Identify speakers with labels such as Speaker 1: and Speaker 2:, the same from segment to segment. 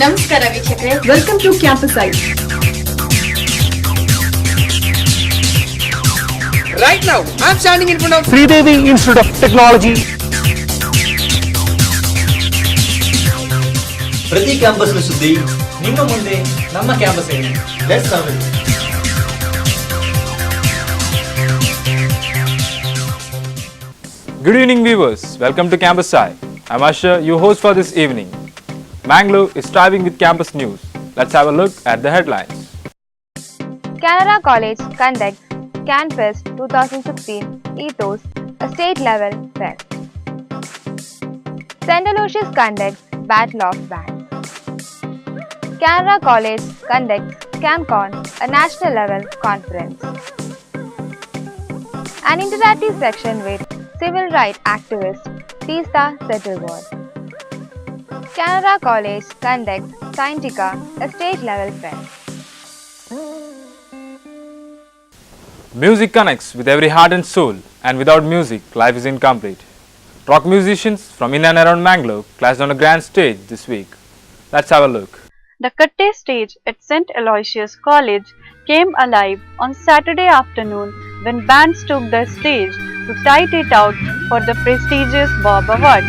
Speaker 1: ನಮಸ್ಕಾರ ವೀಕ್ಷಕರೇ,
Speaker 2: welcome to campus I.
Speaker 3: Right now, I'm standing in front of
Speaker 4: Sridevi Institute of Technology.
Speaker 5: ಪ್ರತಿ ಕ್ಯಾಂಪಸ್ನ ಸುದ್ದಿ ನಿಮ್ಮ ಮುಂದೆ, ನಮ್ಮ ಕ್ಯಾಂಪಸ್ ಏನು. Let's serve it.
Speaker 6: Good evening viewers, welcome to Campus Eye. I'm Asher, your host for this evening. Mangalore is thriving with campus news. Let's have a look at the headlines.
Speaker 7: Canara College conducts CanFest 2016 Ethos, a state-level fest. St. Aloysius conducts Battle of Bands. Canara College conducts CamCon, a national-level conference. An interactive section with civil rights activist Teesta Settleward. Canara College conducts Scientica, a state-level fest.
Speaker 6: Music connects with every heart and soul, and without music, life is incomplete. Rock musicians from in and around Mangalore clashed on a grand stage this week. Let's have a look.
Speaker 8: The Katte stage at St. Aloysius College came alive on Saturday afternoon when bands took the stage to tide it out for the prestigious Bob Award.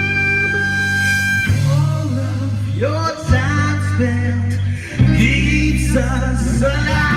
Speaker 9: Your time spent keeps us alive.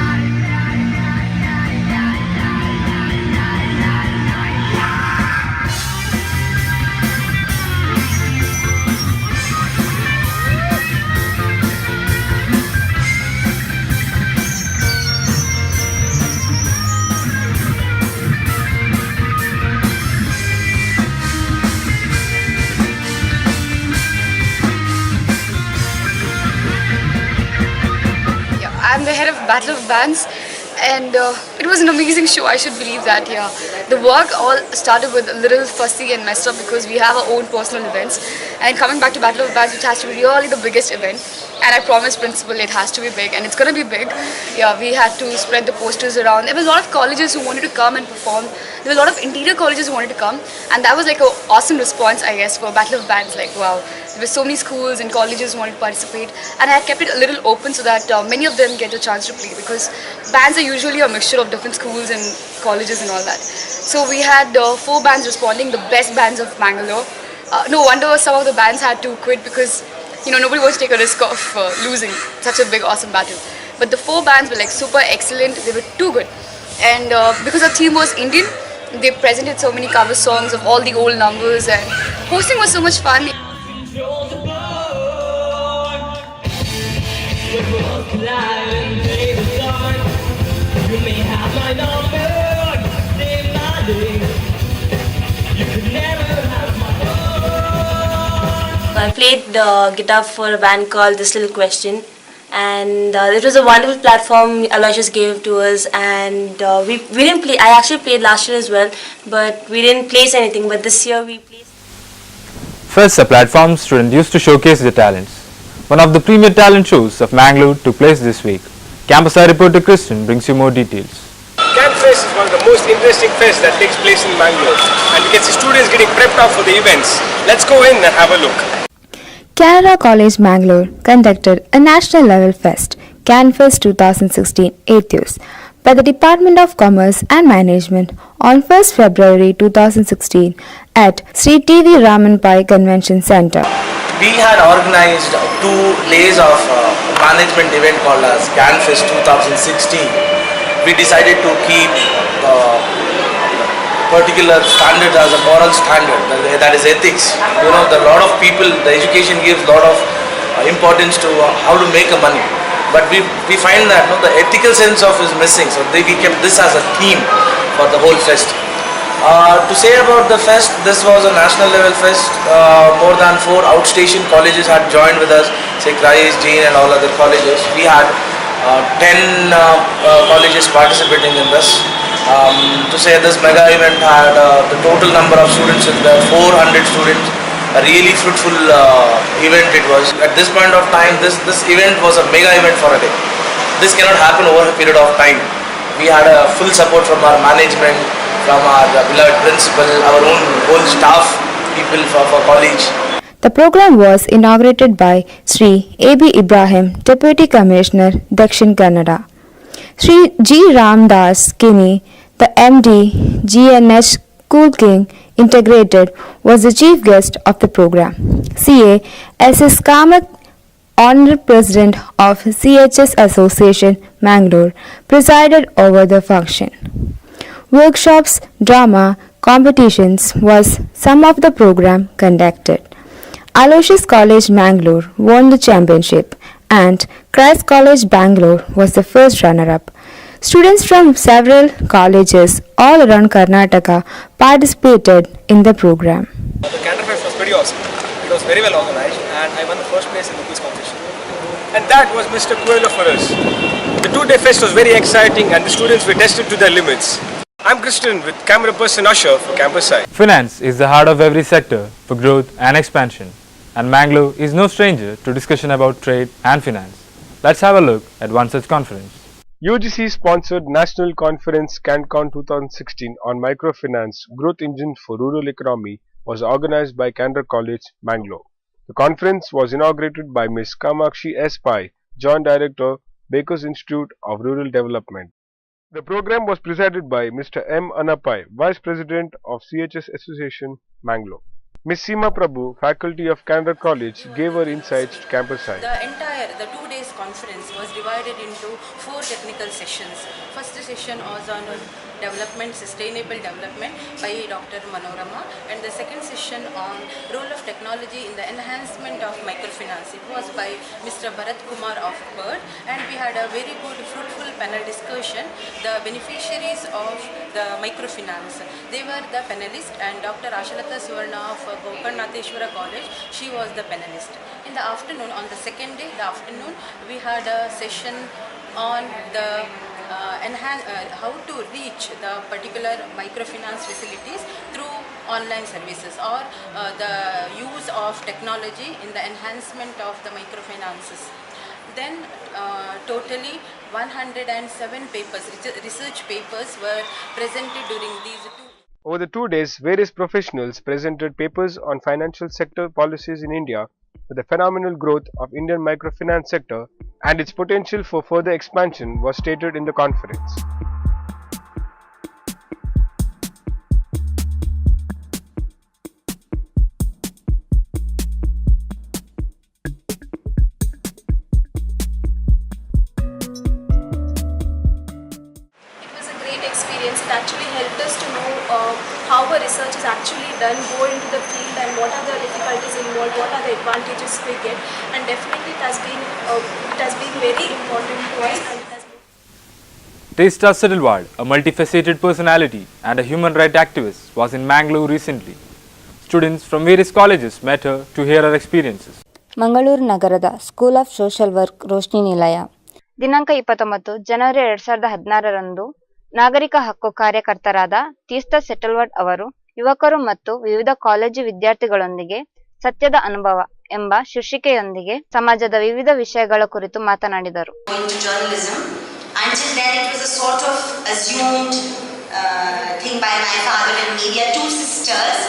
Speaker 1: I'm the head of Battle of Bands, and it was an amazing show. I should believe that. Yeah, the work all started with a little fussy and messed up because we have our own personal events, and coming back to Battle of Bands, which has to be really the biggest event. And I promised principal it has to be big, and it's gonna be big. Yeah, we had to spread the posters around. There was a lot of colleges who wanted to come and perform. There were a lot of interior colleges who wanted to come, and that was like an awesome response, I guess, for Battle of Bands. Like, wow, there were so many schools and colleges who wanted to participate, and I kept it a little open so that many of them get a chance to play, because bands are usually a mixture of different schools and colleges and all that. So we had 4 bands responding, the best bands of Mangalore. No wonder some of the bands had to quit, because nobody wants to take a risk of losing such a big, awesome battle. But the 4 bands were like super excellent. They were too good. And because our theme was Indian, they presented so many cover songs of all the old numbers, and hosting was so much fun.
Speaker 10: I played guitar for a band called This Little Question, and it was a wonderful platform Aloysius gave to us, and we didn't play. I actually played last year as well, but we didn't place anything, but this year we placed.
Speaker 6: First, a platform students used to showcase their talents. One of the premier talent shows of Mangalore took place this week. Campus Eye reporter Kristen brings you more details.
Speaker 3: CanFest is one of the most interesting fests that takes place in Mangalore, and we can see students getting prepped up for the events. Let's go in and have a look.
Speaker 7: Canara College Mangalore conducted a national level fest, CanFest 2016 Ethos, by the Department of Commerce and Management on 1st February 2016 at Sri T.V. Raman Pai Convention Center.
Speaker 11: We had organized 2 days of management event called as CanFest 2016. We decided to keep particular standards as a moral standard, that is ethics. A lot of people, the education gives a lot of importance to how to make a money, but we find that the ethical sense of is missing, so we kept this as a theme for the whole fest. To say about the fest, this was a national level fest. More than 4 outstation colleges had joined with us, say Christ, Jain and all other colleges. We had 10 colleges participating in this. To say this mega event had the total number of students in the 400 students. A really fruitful event it was. At this point of time, this event was a mega event for a day. This cannot happen over a period of time. We had a full support from our management, from our beloved principal, our own whole staff, people for college.
Speaker 7: The program was inaugurated by Sri A.B. Ibrahim, Deputy Commissioner, Dakshin Kannada. Sri G. Ramdas Kini, the MD, GNH School King Integrated, was the chief guest of the program. CA S.S. Kamath, Honorary President of CHS Association, Mangalore, presided over the function. Workshops, drama, competitions was some of the program conducted. Aloysius College, Mangalore won the championship and Christ College, Bangalore was the first runner-up. Students from several colleges all around Karnataka participated in the program.
Speaker 3: The Canter Fest was pretty awesome. It was very well organized and I won the first place in the quiz competition. And that was Mr. Coelho for us. The 2-day fest was very exciting and the students were tested to their limits. I'm Christian with camera person Usher for Campus Side.
Speaker 6: Finance is the heart of every sector for growth and expansion, and Mangalore is no stranger to discussion about trade and finance. Let's have a look at one such conference.
Speaker 3: UGC sponsored National Conference CanCon 2016 on Microfinance Growth Engine for Rural Economy was organized by Canter College, Mangalore. The conference was inaugurated by Ms. Kamakshi S. Pai, Joint Director, Bakers Institute of Rural Development. The program was presided by Mr. M. Anapai, Vice President of CHS Association, Mangalore. Ms. Seema Prabhu, Faculty of Canter College, gave her insights to Campus Side.
Speaker 2: The 2 days conference was divided into 4 technical sessions. First session was on development, sustainable development by Dr. Manorama, and the second session on role of technology in the enhancement of microfinance. It was by Mr. Bharat Kumar of BIRD, and we had a very good fruitful panel discussion. The beneficiaries of the microfinance, they were the panelists, and Dr. Ashalata Suvarna of Gokarnatheshwara College, she was the panelist. In the afternoon, on the second day, we had a session on the how to reach the particular microfinance facilities through online services or the use of technology in the enhancement of the microfinances. Then totally 107 papers, research papers were presented during these 2.
Speaker 3: Over the 2 days, various professionals presented papers on financial sector policies in India with the phenomenal growth of Indian microfinance sector and its potential for further expansion was stated in the conference.
Speaker 12: It was a great experience. It actually helped us to know how a research is actually done, go into the field and what are the difficulties involved, what are the advantages we get, and definitely it has been very important to us. And it has
Speaker 6: Testa Siddlewad, a multifaceted personality and a human rights activist, was in Mangalore recently. Students from various colleges met her to hear her experiences.
Speaker 13: Mangaluru ನಗರದ school of social work Roshni Nilaya
Speaker 14: ದಿನಾಂಕ 29 ಜನವರಿ 2016ರಂದು ನಾಗರಿಕ ಹಕ್ಕು ಕಾರ್ಯಕರ್ತರಾದ ತೀಸ್ತಾ ಸೆಟಲ್ವಡ್ ಅವರು ಯುವಕರು ಮತ್ತು ವಿವಿಧ college ವಿದ್ಯಾರ್ಥಿಗಳೊಂದಿಗೆ ಸತ್ಯದ ಅನುಭವ ಎಂಬ ಶೀರ್ಷಿಕೆಯೊಂದಿಗೆ ಸಮಾಜದ ವಿವಿಧ ವಿಷಯಗಳ ಕುರಿತು ಮಾತನಾಡಿದರು.
Speaker 15: Until then it was a sort of assumed thing by my father and me. We are 2 sisters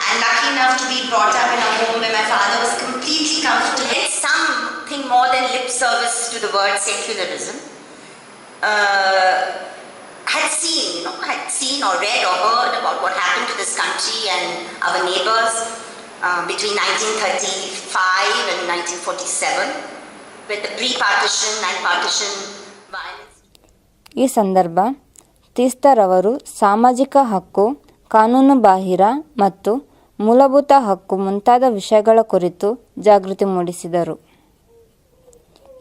Speaker 15: and lucky enough to be brought up in a home where my father was completely comfortable. It's something more than lip service to the word secularism. Had seen or read or heard about what happened to this country and our neighbors between 1935 and 1947 with the pre-partition and partition violence.
Speaker 13: ಈ ಸಂದರ್ಭ ತೀಸ್ತಾರವರು ಸಾಮಾಜಿಕ ಹಕ್ಕು, ಕಾನೂನು ಬಾಹಿರ ಮತ್ತು ಮೂಲಭೂತ ಹಕ್ಕು ಮುಂತಾದ ವಿಷಯಗಳ ಕುರಿತು ಜಾಗೃತಿ ಮೂಡಿಸಿದರು.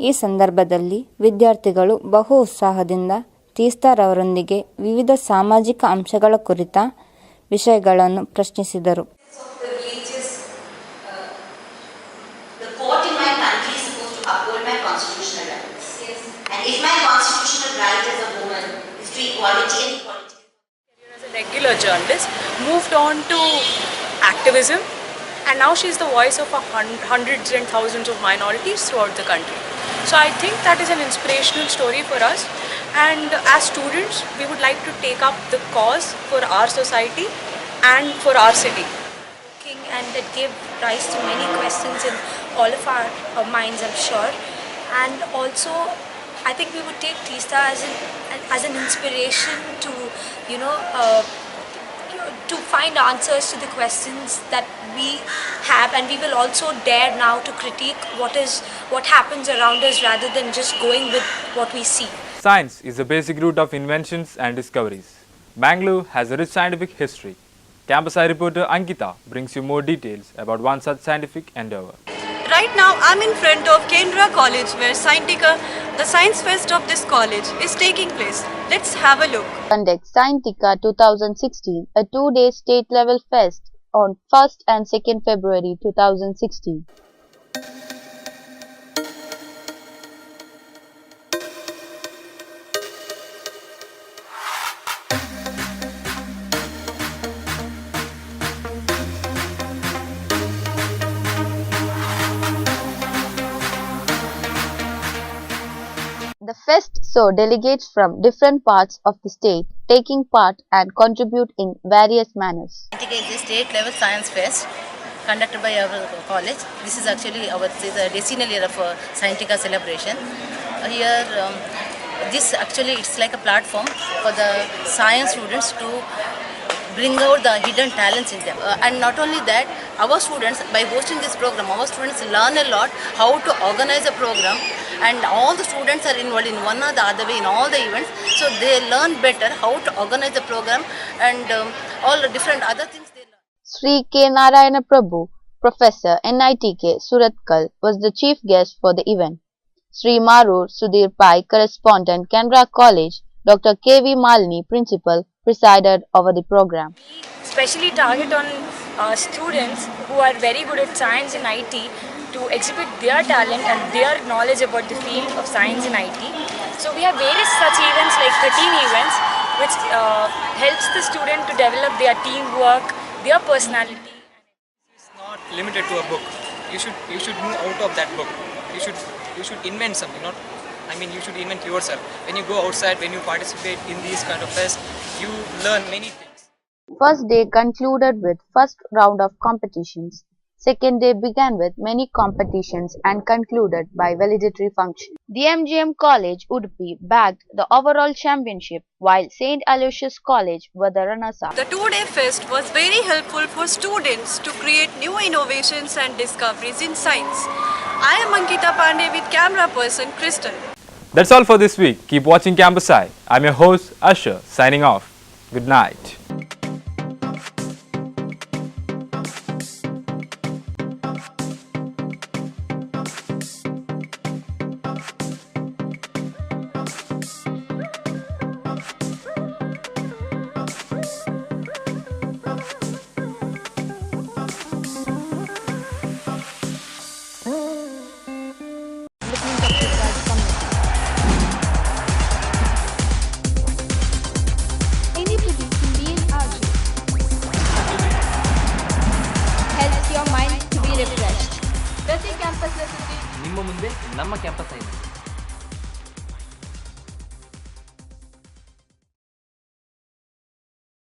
Speaker 13: ಈ ಸಂದರ್ಭದಲ್ಲಿ ವಿದ್ಯಾರ್ಥಿಗಳು ಬಹು ಉತ್ಸಾಹದಿಂದ ತೀಸ್ತಾರವರೊಂದಿಗೆ ವಿವಿಧ ಸಾಮಾಜಿಕ ಅಂಶಗಳ ಕುರಿತ ವಿಷಯಗಳನ್ನು ಪ್ರಶ್ನಿಸಿದರು.
Speaker 2: As a regular journalist, moved on to activism, and now she is the voice of hundreds and thousands of minorities throughout the country. So I think that is an inspirational story for us, and as students we would like to take up the cause for our society and for our city.
Speaker 16: and it gave rise to many questions in all of our minds, I'm sure. And also, I think we would take Teesta as an inspiration to, to find answers to the questions that we have, and we will also dare now to critique what happens around us rather than just going with what we see.
Speaker 6: Science is the basic root of inventions and discoveries. Bangalore has a rich scientific history. Campus Eye reporter Ankita brings you more details about one such scientific endeavor.
Speaker 17: Right now, I'm in front of Kendra College where Scientica, the science fest of this college, is taking place. Let's have a look.
Speaker 14: Conduct Scientica 2016, a 2-day state-level fest on 1st and 2nd February 2016. The fest saw delegates from different parts of the state taking part and contribute in various manners.
Speaker 18: Scientica is a state-level science fest conducted by our college. This is actually the decennial year of Scientica celebration. Here, it's like a platform for the science students to bring out the hidden talents in them. And not only that, our students, by hosting this program, our students learn a lot how to organize a program, and all the students are involved in one or the other way in all the events, so they learn better how to organize the program and all the different other things they learn.
Speaker 14: Sri K. Narayana Prabhu, Professor NITK Surathkal, was the chief guest for the event. Sri Marur Sudhir Pai, Correspondent, Canara College, Dr. K.V. Malini, Principal, presided over the program.
Speaker 16: Especially target on students who are very good at science and IT to exhibit their talent and their knowledge about the field of science and IT. So we have various such events, like 13 events, which helps the student to develop their teamwork, their personality.
Speaker 19: It's not limited to a book. You should move out of that book. You should invent something. You should invent yourself. When you go outside, when you participate in these kind of fests, you learn many things.
Speaker 14: First day concluded with first round of competitions. Second day began with many competitions and concluded by valedictory function. The MGM College Udupi bagged the overall championship, while St. Aloysius College were the runners-up.
Speaker 17: The 2-day fest was very helpful for students to create new innovations and discoveries in science. I am Ankita Pandey with camera person Crystal.
Speaker 6: That's all for this week. Keep watching Campus Eye. I'm your host Asher, signing off. Good night.
Speaker 12: ಪ್ರತಿ ಕ್ಯಾಂಪಸ್ನ ಸುದ್ದಿ
Speaker 5: ನಿಮ್ಮ ಮುಂದೆ ನಮ್ಮ campus ಆಗಿದೆ.